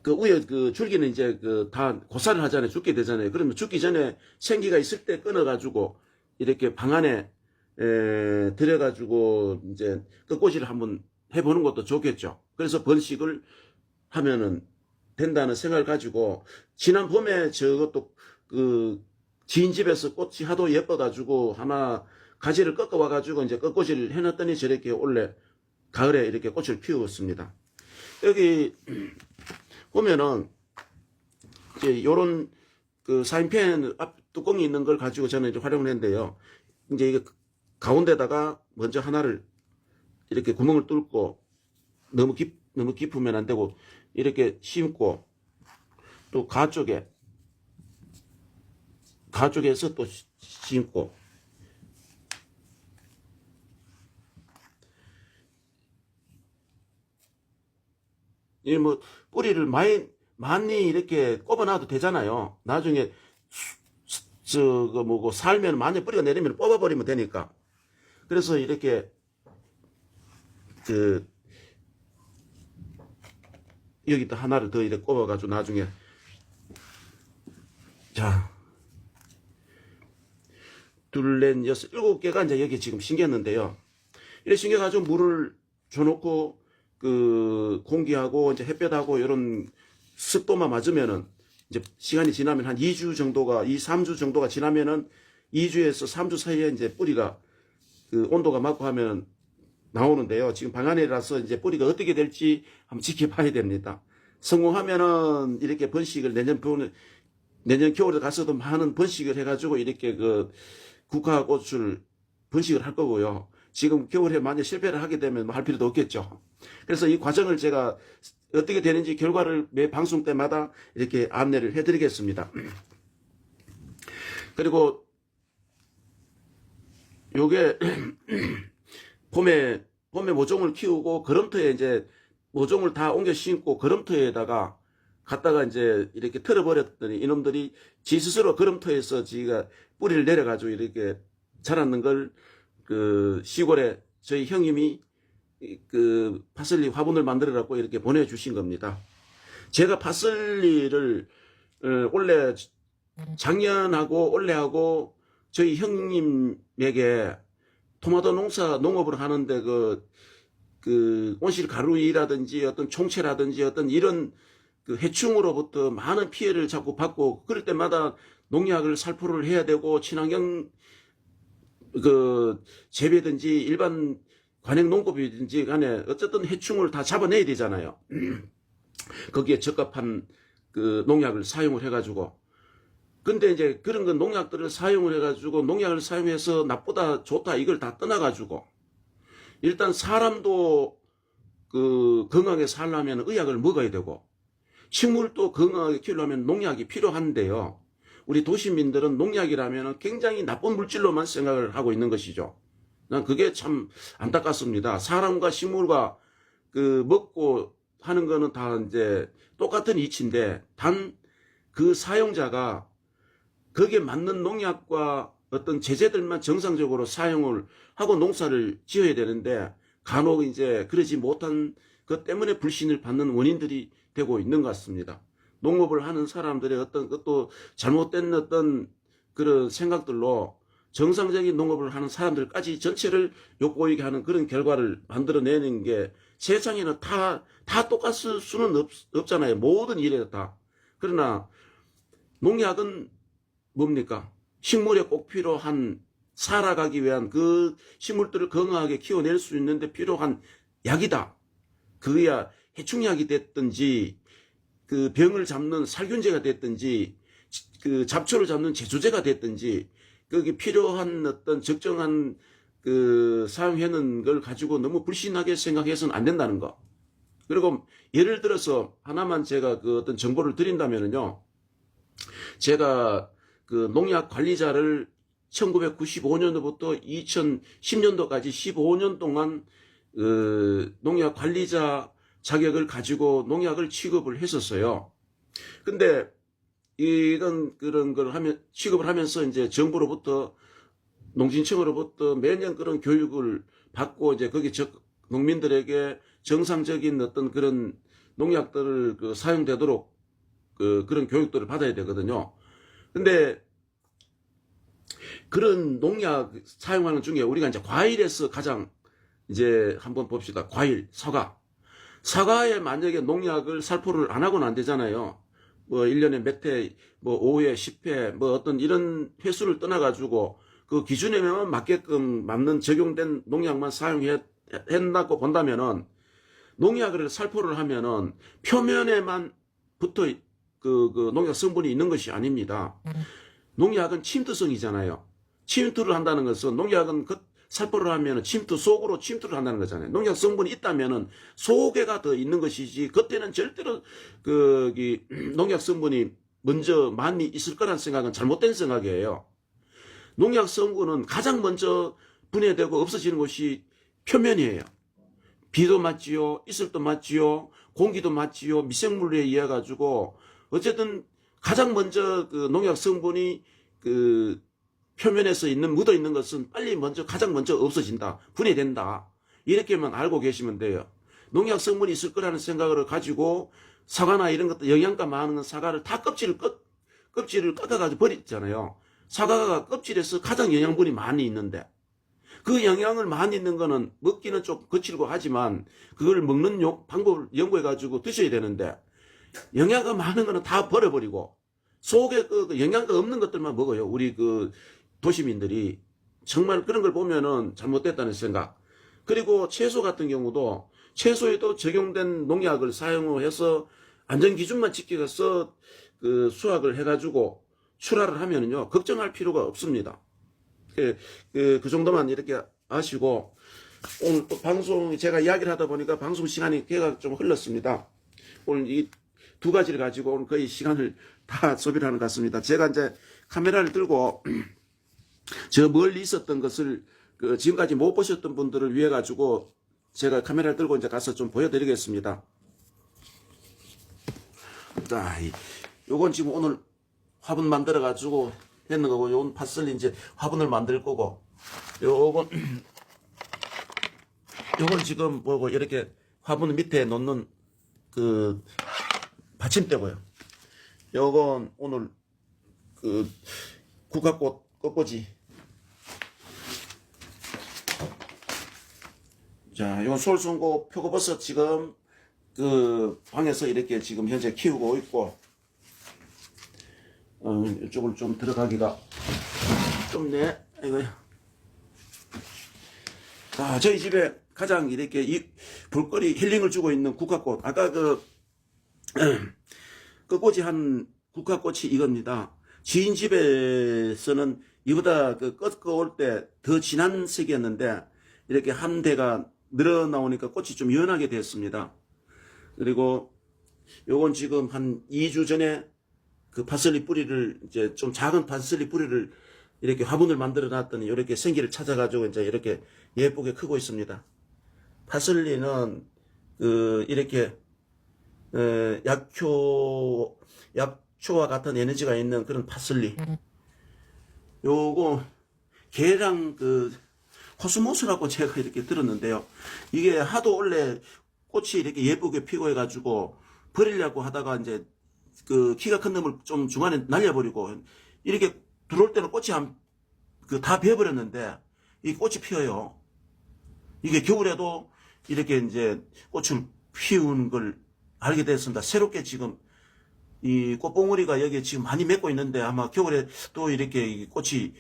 위에 줄기는 이제 다 고사를 하잖아요. 죽게 되잖아요. 그러면 죽기 전에 생기가 있을 때 끊어가지고 이렇게 방 안에 들여가지고 이제 꽃꽂이를 한번 해보는 것도 좋겠죠. 그래서 번식을 하면은 된다는 생각을 가지고, 지난 봄에 저것도 지인 집에서 꽃이 하도 예뻐가지고 하나 가지를 꺾어와가지고 이제 꽃꽂이를 해놨더니 저렇게 원래 가을에 이렇게 꽃을 피웠습니다. 여기 보면은 이제 요런 사인펜 앞 뚜껑이 있는 걸 가지고 저는 이제 활용을 했는데요. 이제 이게 가운데다가 먼저 하나를 이렇게 구멍을 뚫고, 너무 깊으면 안 되고 이렇게 심고, 또 가쪽에서 또 심고, 이 뭐 뿌리를 많이 이렇게 꼽아놔도 되잖아요. 나중에 살면 만약 뿌리가 내리면 뽑아버리면 되니까. 그래서 이렇게 여기다 하나를 더 이렇게 꼽아가지고 나중에, 자, 둘, 넷, 여섯, 7개가 이제 여기 지금 심겼는데요. 이렇게 심겨가지고 물을 줘놓고 공기하고 이제 햇볕하고 이런 습도만 맞으면은 이제 시간이 지나면 한 2주 정도가, 3주 정도가 지나면은 2주에서 3주 사이에 이제 뿌리가 온도가 맞고 하면 나오는데요. 지금 방 안이라서 이제 뿌리가 어떻게 될지 한번 지켜봐야 됩니다. 성공하면은 이렇게 번식을 내년 겨울에 가서도 많은 번식을 해가지고 이렇게 국화꽃을 번식을 할 거고요. 지금 겨울에 만약 실패를 하게 되면 뭐 할 필요도 없겠죠. 그래서 이 과정을 제가 어떻게 되는지 결과를 매 방송 때마다 이렇게 안내를 해드리겠습니다. 그리고 요게 봄에 모종을 키우고 거름터에 이제 모종을 다 옮겨 심고 거름터에다가 갖다가 이제 이렇게 틀어버렸더니 이놈들이 지 스스로 거름터에서 지가 뿌리를 내려가지고 이렇게 자랐는 걸 그 시골에 저희 형님이 그 파슬리 화분을 만들어 갖고 이렇게 보내주신 겁니다. 제가 파슬리를 올해 작년하고 올해하고 저희 형님에게 토마토 농업을 하는데 그 온실 가루이라든지 어떤 총체라든지 어떤 이런 그 해충으로부터 많은 피해를 자꾸 받고 그럴 때마다 농약을 살포를 해야 되고 친환경 그 재배든지 일반 관행 농법이든지 간에 어쨌든 해충을 다 잡아내야 되잖아요. 거기에 적합한 그 농약을 사용을 해가지고. 근데 이제 그런 건 농약들을 사용을 해가지고 농약을 사용해서 나쁘다 좋다 이걸 다 떠나가지고 일단 사람도 그 건강하게 살려면 의약을 먹어야 되고 식물도 건강하게 키우려면 농약이 필요한데요. 우리 도시민들은 농약이라면 굉장히 나쁜 물질로만 생각을 하고 있는 것이죠. 난 그게 참 안타깝습니다. 사람과 식물과 그 먹고 하는 거는 다 이제 똑같은 이치인데 단 그 사용자가 거기에 맞는 농약과 어떤 제재들만 정상적으로 사용을 하고 농사를 지어야 되는데 간혹 이제 그러지 못한 것 때문에 불신을 받는 원인들이 되고 있는 것 같습니다. 농업을 하는 사람들의 어떤 것도 잘못된 어떤 그런 생각들로 정상적인 농업을 하는 사람들까지 전체를 욕보이게 하는 그런 결과를 만들어내는 게 세상에는 다 똑같을 수는 없잖아요. 모든 일에 다. 그러나 농약은 뭡니까? 식물에 꼭 필요한 살아가기 위한 그 식물들을 건강하게 키워낼 수 있는데 필요한 약이다. 그야 해충약이 됐든지 그 병을 잡는 살균제가 됐든지 그 잡초를 잡는 제조제가 됐든지 거기 필요한 어떤 적정한 그 사용하는 걸 가지고 너무 불신하게 생각해서는 안 된다는 거. 그리고 예를 들어서 하나만 제가 그 어떤 정보를 드린다면요. 제가 그 농약 관리자를 1995년도부터 2010년도까지 15년 동안 농약 관리자 자격을 가지고 농약을 취급을 했었어요. 근데 이런 그런 걸 하면 취급을 하면서 이제 정부로부터 농진청으로부터 매년 그런 교육을 받고 이제 거기 농민들에게 정상적인 어떤 그런 농약들을 그 사용되도록 그런 교육들을 받아야 되거든요. 근데 그런 농약 사용하는 중에 우리가 이제 과일에서 가장 이제 한번 봅시다. 과일, 사과. 사과에 만약에 농약을 살포를 안 하고는 안 되잖아요. 뭐 1년에 몇 회, 뭐 5회, 10회, 뭐 어떤 이런 횟수를 떠나가지고 그 기준에만 맞게끔 맞는 적용된 농약만 사용했다고 본다면은 농약을 살포를 하면은 표면에만 붙어 그 농약 성분이 있는 것이 아닙니다. 농약은 침투성이잖아요. 침투를 한다는 것은 농약은 살포를 하면 침투 속으로 침투를 한다는 거잖아요. 농약 성분이 있다면은 속에가 더 있는 것이지 겉에는 절대로 농약 성분이 먼저 많이 있을 거란 생각은 잘못된 생각이에요. 농약 성분은 가장 먼저 분해되고 없어지는 것이 표면이에요. 비도 맞지요, 이슬도 맞지요, 공기도 맞지요, 미생물에 의해 가지고 어쨌든 가장 먼저 그 농약 성분이 그 표면에서 묻어 있는 것은 빨리 가장 먼저 없어진다, 분해된다. 이렇게만 알고 계시면 돼요. 농약 성분이 있을 거라는 생각을 가지고 사과나 이런 것도 영양가 많은 사과를 다 껍질을 깎아가지고 버리잖아요. 사과가 껍질에서 가장 영양분이 많이 있는데 그 영양을 많이 있는 거는 먹기는 좀 거칠고 하지만 그걸 먹는 방법을 연구해가지고 드셔야 되는데 영양가 많은 거는 다 버려버리고 속에 그 영양가 없는 것들만 먹어요. 우리 그 도시민들이. 정말 그런 걸 보면은 잘못됐다는 생각. 그리고 채소 같은 경우도 채소에도 적용된 농약을 사용해서 안전기준만 지켜서 그 수확을 해가지고 출하를 하면은요, 걱정할 필요가 없습니다. 그 정도만 이렇게 아시고, 오늘 또 방송, 제가 이야기를 하다 보니까 방송 시간이 걔가 좀 흘렀습니다. 오늘 이 두 가지를 가지고 오늘 거의 시간을 다 소비를 하는 것 같습니다. 제가 이제 카메라를 들고 저 멀리 있었던 것을 지금까지 못 보셨던 분들을 위해 가지고 제가 카메라를 들고 이제 가서 좀 보여드리겠습니다. 자, 요건 지금 오늘 화분 만들어 가지고 했는 거고, 요건 파슬리 이제 화분을 만들 거고, 요건 요건 지금 보고 이렇게 화분 밑에 놓는 그 받침대고요. 요건 오늘 그 국화꽃 꽃꽂이. 자, 요건 솔순고 표고버섯 지금 그 방에서 이렇게 지금 현재 키우고 있고, 이쪽을 좀 들어가기가 좁네. 이거. 아, 저희 집에 가장 이렇게 볼거리 힐링을 주고 있는 국화꽃. 아까 꽃이 한 국화꽃이 이겁니다. 지인 집에서는 이보다 꺾어올 때 더 진한 색이었는데 이렇게 한 대가 늘어나오니까 꽃이 좀 연하게 됐습니다. 그리고 요건 지금 한 2주 전에 그 파슬리 뿌리를 이제 좀 작은 파슬리 뿌리를 이렇게 화분을 만들어 놨더니 이렇게 생기를 찾아가지고 이제 이렇게 예쁘게 크고 있습니다. 파슬리는 이렇게 약초와 같은 에너지가 있는 그런 파슬리. 요거 개랑 코스모스라고 제가 이렇게 들었는데요. 이게 하도 원래 꽃이 이렇게 예쁘게 피고 해가지고 버리려고 하다가 이제 키가 큰 놈을 좀 중간에 날려버리고 이렇게 들어올 때는 꽃이 다 베어버렸는데 이 꽃이 피어요. 이게 겨울에도 이렇게 이제 꽃을 피우는 걸 알게 됐습니다. 새롭게 지금 이 꽃봉오리가 여기 지금 많이 맺고 있는데 아마 겨울에 또 이렇게 꽃이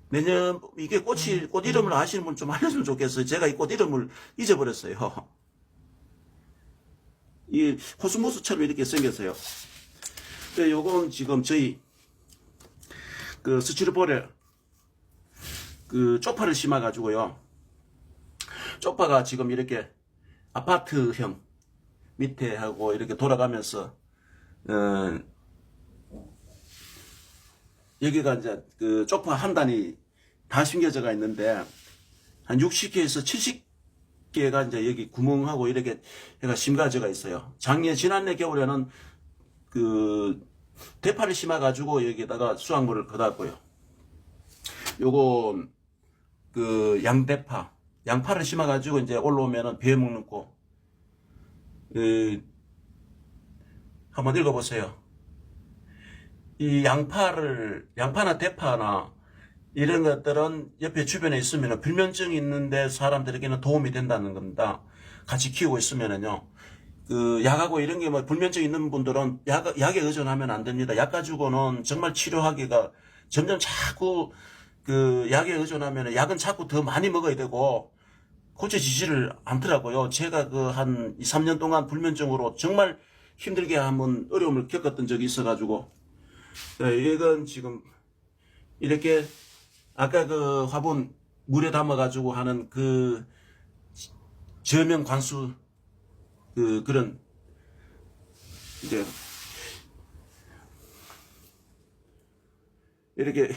내년 이게 꽃 이름을 아시는 분 좀 알려주면 좋겠어요. 제가 이 꽃 이름을 잊어버렸어요. 이 코스모스처럼 이렇게 생겼어요. 요건 지금 저희 스티로폼에 쪽파를 심어가지고요. 쪽파가 지금 이렇게 아파트형 밑에 하고 이렇게 돌아가면서 여기가 이제 쪽파 한 단이 다 심겨져가 있는데 한 60개에서 70개가 이제 여기 구멍하고 이렇게 얘가 심겨져가 있어요. 지난해 겨울에는 대파를 심어가지고 여기다가 수확물을 걷었고요. 요거 양파를 심어가지고 이제 올라오면은 베어먹는 꽃. 한번 읽어보세요. 이 양파나 대파나 이런 것들은 옆에 주변에 있으면 불면증이 있는데 사람들에게는 도움이 된다는 겁니다. 같이 키우고 있으면은요. 약하고 이런 게 불면증 있는 분들은 약에 의존하면 안 됩니다. 약 가지고는 정말 치료하기가 점점 자꾸 약에 의존하면 약은 자꾸 더 많이 먹어야 되고 고쳐지지를 않더라고요. 제가 한 2, 3년 동안 불면증으로 정말 힘들게 한번 어려움을 겪었던 적이 있어가지고 이건 지금 이렇게 아까 화분 물에 담아가지고 하는 저명 관수 그런 이제 이렇게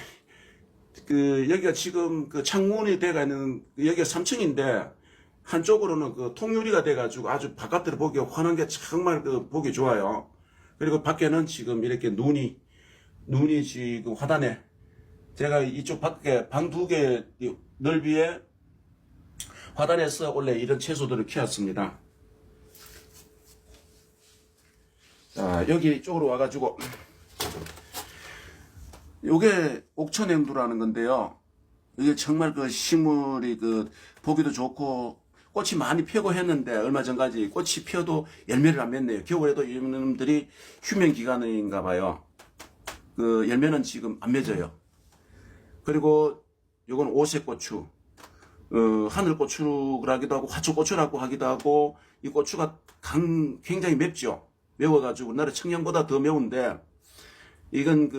여기가 지금 창문이 돼가 있는 여기가 3층인데 한쪽으로는 통유리가 돼가지고 아주 바깥으로 보기 환한 게 정말 보기 좋아요. 그리고 밖에는 지금 이렇게 눈이 지금 화단에 제가 이쪽 밖에 방 2개 넓이에 화단에서 원래 이런 채소들을 키웠습니다. 자, 여기 쪽으로 와가지고 요게 옥천앵두라는 건데요. 이게 정말 식물이 보기도 좋고 꽃이 많이 피고 했는데 얼마 전까지 꽃이 피어도 열매를 안 맺네요. 겨울에도 이놈들이 휴면 기간인가 봐요. 열매는 지금 안 맺어요. 그리고 요건 오색고추, 하늘고추라기도 하고 화초고추라고 하기도 하고 이 고추가 굉장히 맵죠. 매워가지고 우리나라 청양보다 더 매운데 이건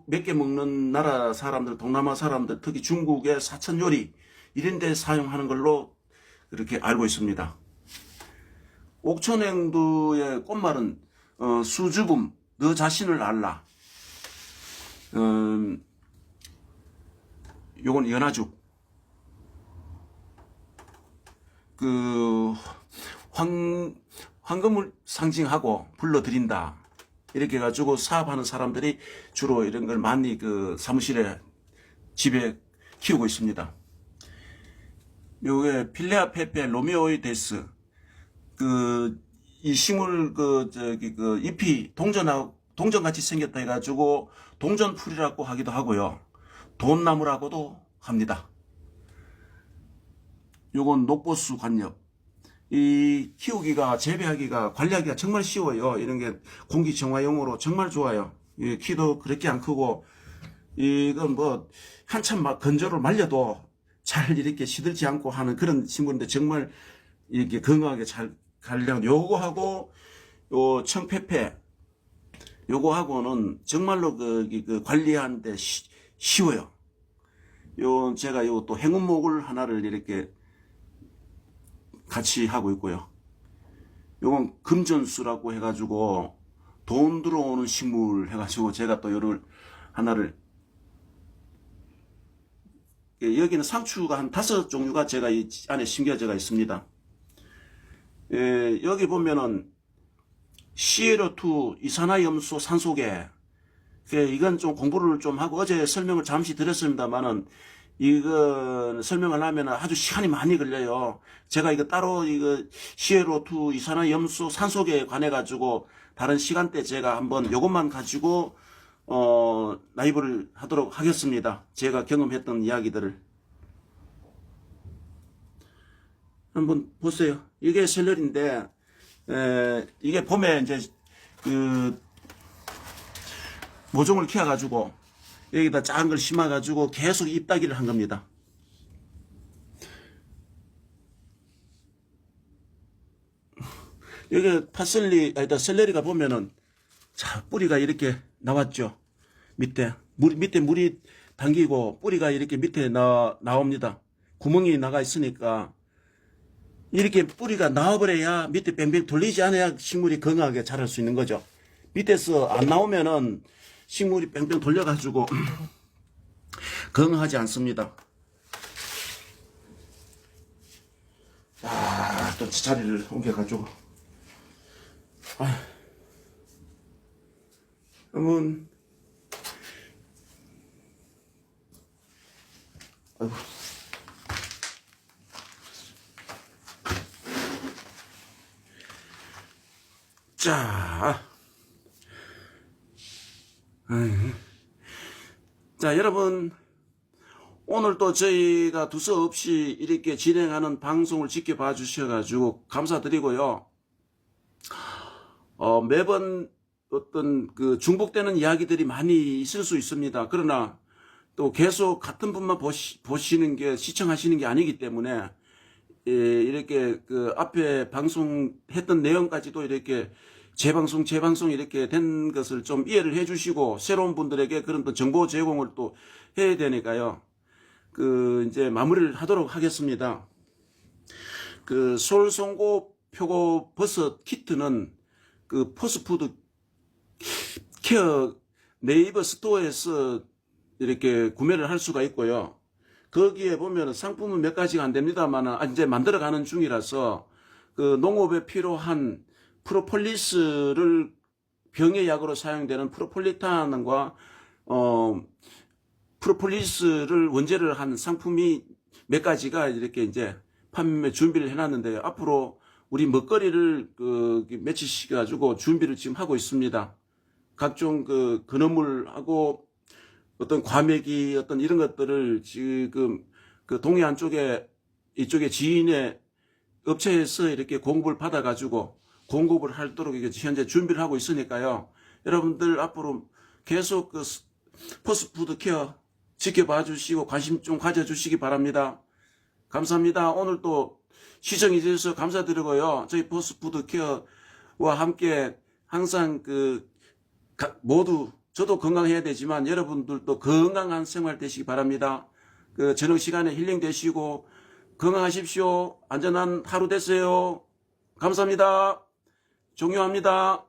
맵게 먹는 나라 사람들, 동남아 사람들, 특히 중국의 사천 요리 이런 데 사용하는 걸로 그렇게 알고 있습니다. 옥천앵두의 꽃말은 수줍음, 너 자신을 알라. 요건 연화죽. 황금을 상징하고 불러드린다. 이렇게 해가지고 사업하는 사람들이 주로 이런 걸 많이 사무실에 집에 키우고 있습니다. 요게 필레아 페페 로메오이데스. 이 식물, 잎이 동전같이 생겼다 해가지고, 동전풀이라고 하기도 하고요. 돈나무라고도 합니다. 요건 녹보수 관엽. 이 키우기가, 재배하기가, 관리하기가 정말 쉬워요. 이런 게 공기정화용으로 정말 좋아요. 키도 그렇게 안 크고, 이건 뭐, 한참 막 건조를 말려도 잘 이렇게 시들지 않고 하는 그런 식물인데, 정말 이렇게 건강하게 잘 관리하고, 요거하고, 요 청페페, 요거하고는 정말로 관리하는데 쉬워요. 제가 요 또 행운목을 하나를 이렇게 같이 하고 있고요. 요건 금전수라고 해가지고 돈 들어오는 식물 해가지고 제가 또 요를 하나를, 여기는 상추가 한 5종류가 제가 이 안에 심겨져 있습니다. 여기 보면은 CL2 이산화염소 산소계, 이건 좀 공부를 좀 하고 어제 설명을 잠시 드렸습니다만은, 이건 설명을 하면 아주 시간이 많이 걸려요. 제가 이거 따로 CL2 이산화염소 산소계에 관해 가지고 다른 시간대 제가 한번 요것만 가지고 라이브를 하도록 하겠습니다. 제가 경험했던 이야기들을 한번 보세요. 이게 샐러리인데, 이게 봄에 이제 모종을 키워가지고 여기다 작은 걸 심어가지고 계속 잎따기를 한 겁니다. 여기 샐러리가 보면은, 자, 뿌리가 이렇게 나왔죠. 밑에 물이 당기고 뿌리가 이렇게 밑에 나옵니다. 구멍이 나가 있으니까 이렇게 뿌리가 나와버려야, 밑에 뺑뺑 돌리지 않아야 식물이 건강하게 자랄 수 있는 거죠. 밑에서 안 나오면은 식물이 뺑뺑 돌려가지고 건강하지 않습니다. 또 자리를 옮겨가지고, 한번, 아이고. 자, 여러분, 오늘 또 저희가 두서없이 이렇게 진행하는 방송을 지켜봐 주셔가지고 감사드리고요. 매번 어떤 중복되는 이야기들이 많이 있을 수 있습니다. 그러나 또 계속 같은 분만 보시는 게, 시청하시는 게 아니기 때문에, 이렇게 앞에 방송했던 내용까지도 이렇게 재방송 이렇게 된 것을 좀 이해를 해 주시고, 새로운 분들에게 그런 또 정보 제공을 또 해야 되니까요. 이제 마무리를 하도록 하겠습니다. 솔송고 표고 버섯 키트는 포스푸드 케어 네이버 스토어에서 이렇게 구매를 할 수가 있고요. 거기에 보면 상품은 몇 가지가 안 됩니다만, 이제 만들어가는 중이라서 농업에 필요한 프로폴리스를 병의 약으로 사용되는 프로폴리탄과 프로폴리스를 원재료를 한 상품이 몇 가지가 이렇게 이제 판매 준비를 해놨는데요. 앞으로 우리 먹거리를 매치시켜 가지고 준비를 지금 하고 있습니다. 각종 건어물하고 어떤 과메기 어떤 이런 것들을 지금 동해안 쪽에 이쪽에 지인의 업체에서 이렇게 공급을 받아 가지고 공급을 하도록 현재 준비를 하고 있으니까요. 여러분들 앞으로 계속 포스푸드 케어 지켜봐 주시고 관심 좀 가져주시기 바랍니다. 감사합니다. 오늘 또 시청해 주셔서 감사드리고요. 저희 포스푸드 케어와 함께 항상 모두, 저도 건강해야 되지만 여러분들도 건강한 생활 되시기 바랍니다. 저녁 시간에 힐링 되시고 건강하십시오. 안전한 하루 되세요. 감사합니다. 종료합니다.